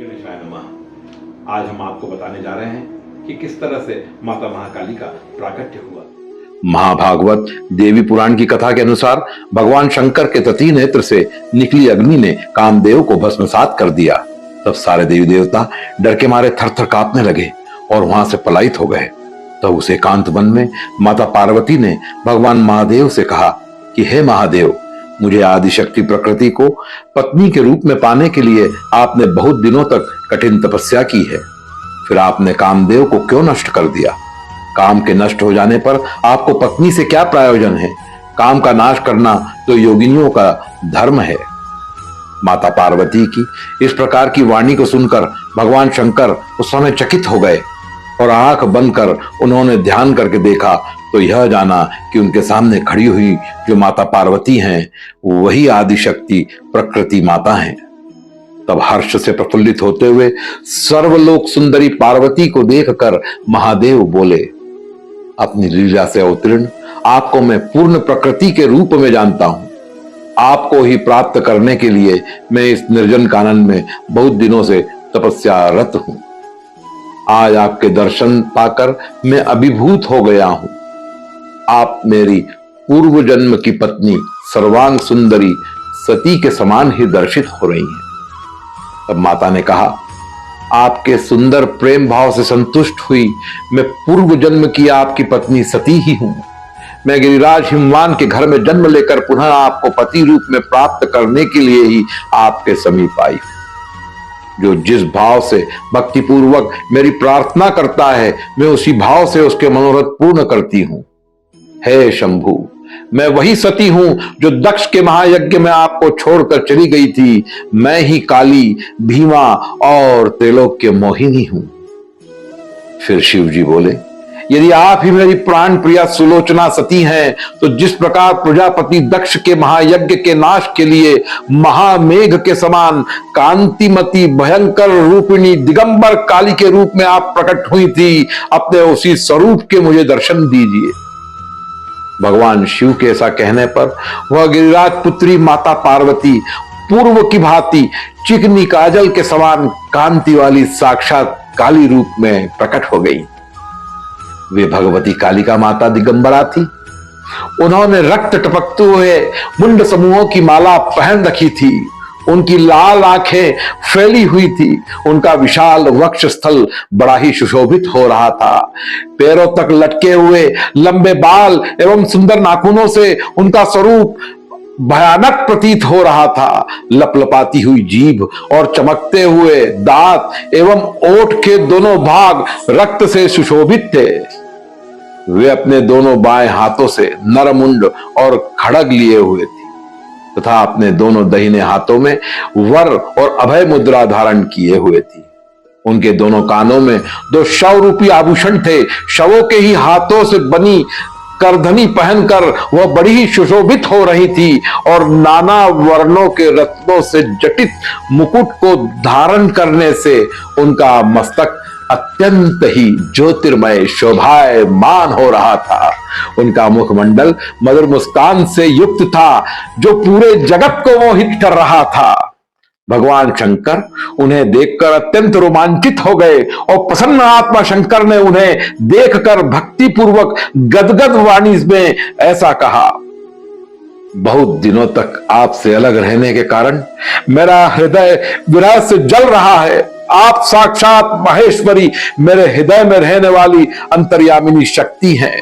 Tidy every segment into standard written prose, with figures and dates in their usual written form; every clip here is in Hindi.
गणेशाय नमः। आज हम आपको बताने जा रहे हैं कि किस तरह से माता महाकाली का प्राकट्य हुआ। महाभागवत देवी पुराण की कथा के अनुसार भगवान शंकर के तती नेत्र से निकली अग्नि ने कामदेव को भस्मसात कर दिया। तब सारे देवी देवता डर के मारे थर-थर कांपने लगे और वहां से पलायित हो गए। तब उस एकांत वन में माता पार्वती ने भगवान महादेव से कहा कि हे महादेव, मुझे आदिशक्ति प्रकृति को पत्नी के रूप में पाने के लिए आपने बहुत दिनों तक कठिन तपस्या की है, फिर आपने कामदेव को क्यों नष्ट कर दिया? काम के नष्ट हो जाने पर आपको पत्नी से क्या प्रयोजन है? काम का नाश करना तो योगिनियों का धर्म है। माता पार्वती की इस प्रकार की वाणी को सुनकर भगवान शंकर उस समय चकित हो गए और आंख बंद कर उन्होंने ध्यान करके देखा तो यह जाना कि उनके सामने खड़ी हुई जो माता पार्वती हैं वही आदिशक्ति प्रकृति माता हैं। तब हर्ष से प्रफुल्लित होते हुए सर्वलोक सुंदरी पार्वती को देखकर महादेव बोले, अपनी लीला से अवतीर्ण आपको मैं पूर्ण प्रकृति के रूप में जानता हूं। आपको ही प्राप्त करने के लिए मैं इस निर्जन कानन में बहुत दिनों से तपस्यारत हूं। आज आपके दर्शन पाकर मैं अभिभूत हो गया हूं। आप मेरी पूर्व जन्म की पत्नी सर्वांग सुंदरी सती के समान ही दर्शित हो रही हैं। तब माता ने कहा, आपके सुंदर प्रेम भाव से संतुष्ट हुई मैं पूर्व जन्म की आपकी पत्नी सती ही हूं। मैं गिरिराज हिमवान के घर में जन्म लेकर पुनः आपको पति रूप में प्राप्त करने के लिए ही आपके समीप आई। जो जिस भाव से भक्ति पूर्वक मेरी प्रार्थना करता है मैं उसी भाव से उसके मनोरथ पूर्ण करती हूं। हे शंभु, मैं वही सती हूं जो दक्ष के महायज्ञ में आपको छोड़कर चली गई थी। मैं ही काली, भीमा और त्रैलोक्य मोहिनी हूं। फिर शिव जी बोले, यदि आप ही मेरी प्राण प्रिया सुलोचना सती हैं तो जिस प्रकार प्रजापति दक्ष के महायज्ञ के नाश के लिए महामेघ के समान कांतिमती भयंकर रूपिणी दिगंबर काली के रूप में आप प्रकट हुई थी, अपने उसी स्वरूप के मुझे दर्शन दीजिए। भगवान शिव के ऐसा कहने पर वह गिरिराज पुत्री माता पार्वती पूर्व की भांति चिकनी काजल के समान कांति वाली साक्षात काली रूप में प्रकट हो गई। वे भगवती कालिका माता दिगंबरा थी। उन्होंने रक्त टपकते हुए मुंड समूहों की माला पहन रखी थी। उनकी लाल आंखें फैली हुई थी। उनका विशाल वक्ष स्थल बड़ा ही सुशोभित हो रहा था। पैरों तक लटके हुए लंबे बाल एवं सुंदर नाखूनों से उनका स्वरूप भयानक प्रतीत हो रहा था। लपलपाती हुई जीभ और चमकते हुए दांत एवं ओठ के दोनों भाग रक्त से सुशोभित थे। वे अपने दोनों बाएं हाथों से नरमुंड और खड़ग लिए हुए थे तथा अपने दोनों दाहिने हाथों में वर और अभय मुद्रा धारण किए हुए थी। उनके दोनों कानों में दो शव रूपी आभूषण थे। शवों के ही हाथों से बनी करधनी पहनकर वह बड़ी ही सुशोभित हो रही थी और नाना वर्णों के रत्नों से जटित मुकुट को धारण करने से उनका मस्तक अत्यंत ही ज्योतिर्मय शोभायमान हो रहा था। उनका मुखमंडल मधुर मुस्कान से युक्त था जो पूरे जगत को मोहित कर रहा था। भगवान शंकर उन्हें देखकर अत्यंत रोमांचित हो गए और प्रसन्न आत्मा शंकर ने उन्हें देखकर भक्ति पूर्वक गदगद वाणी में ऐसा कहा, बहुत दिनों तक आपसे अलग रहने के कारण मेरा हृदय विरह से जल रहा है। आप साक्षात महेश्वरी मेरे हृदय में रहने वाली अंतर्यामिनी शक्ति हैं।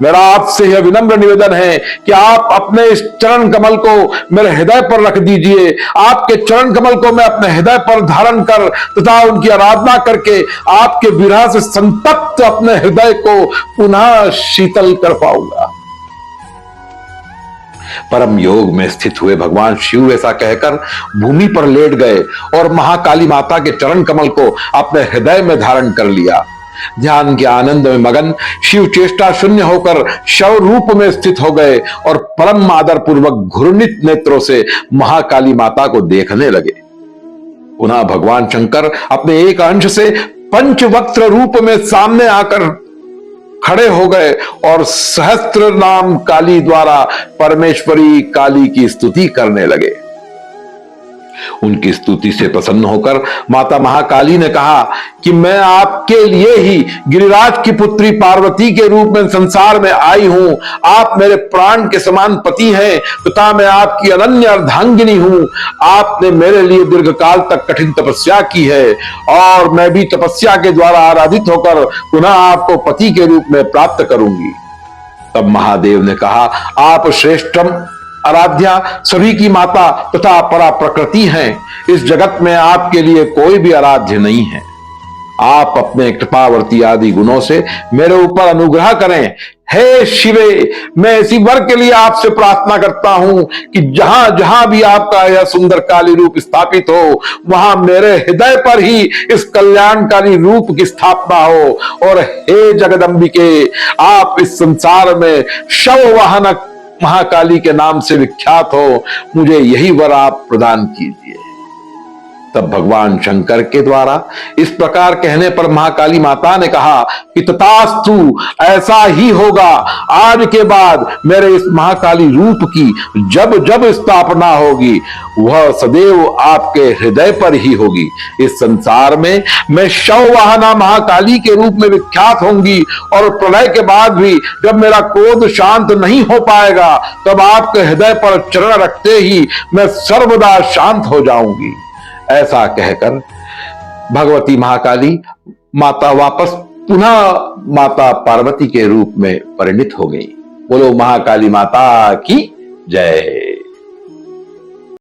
मेरा आपसे यह विनम्र निवेदन है कि आप अपने इस चरण कमल को मेरे हृदय पर रख दीजिए। आपके चरण कमल को मैं अपने हृदय पर धारण कर तथा उनकी आराधना करके आपके विरह से संतप्त अपने हृदय को पुनः शीतल कर पाऊंगा। परम योग में स्थित हुए भगवान शिव ऐसा कहकर भूमि पर लेट गए और महाकाली माता के चरण कमल को अपने हृदय में धारण कर लिया। ध्यान के आनंद में मगन शिव चेष्टा शून्य होकर शव रूप में स्थित हो गए और परम आदर पूर्वक घूर्णित नेत्रों से महाकाली माता को देखने लगे। पुनः भगवान शंकर अपने एक अंश से पंचवक्त्र रूप में सामने आकर खड़े हो गए और सहस्त्र नाम काली द्वारा परमेश्वरी काली की स्तुति करने लगे। उनकी स्तुति से प्रसन्न होकर माता महाकाली ने कहा कि मैं आपके लिए ही गिरिराज की पुत्री पार्वती के रूप में संसार में आई हूं। आप मेरे प्राण के समान पति हैं तथा मैं आपकी अनन्य अर्धांगिनी हूं। आपने मेरे लिए दीर्घकाल तक कठिन तपस्या की है और मैं भी तपस्या के द्वारा आराधित होकर पुनः आपको पति के रूप में प्राप्त करूंगी। तब महादेव ने कहा, आप श्रेष्ठम आराध्या सभी की माता तथा परा प्रकृति हैं। इस जगत में आपके लिए कोई भी आराध्य नहीं है। आप अपने कृपावर्ती आदि गुणों से मेरे ऊपर अनुग्रह करें। हे शिवे, मैं इसी वर के लिए आपसे प्रार्थना करता हूं कि जहां जहां भी आपका यह सुंदर काली रूप स्थापित हो, वहां मेरे हृदय पर ही इस कल्याणकारी रूप की स्थापना हो। और हे जगदम्बिके, आप इस संसार में शव वाहनक महाकाली के नाम से विख्यात हो। मुझे यही वर आप प्रदान कीजिए। तब भगवान शंकर के द्वारा इस प्रकार कहने पर महाकाली माता ने कहा कि तथास्तु, ऐसा ही होगा। आज के बाद मेरे इस महाकाली रूप की जब जब स्थापना होगी, वह सदैव आपके हृदय पर ही होगी। इस संसार में मैं शववाहना महाकाली के रूप में विख्यात होंगी और प्रलय के बाद भी जब मेरा क्रोध शांत नहीं हो पाएगा, तब आपके हृदय पर चरण रखते ही मैं सर्वदा शांत हो जाऊंगी। ऐसा कहकर भगवती महाकाली माता वापस पुनः माता पार्वती के रूप में परिणित हो गई। बोलो महाकाली माता की जय।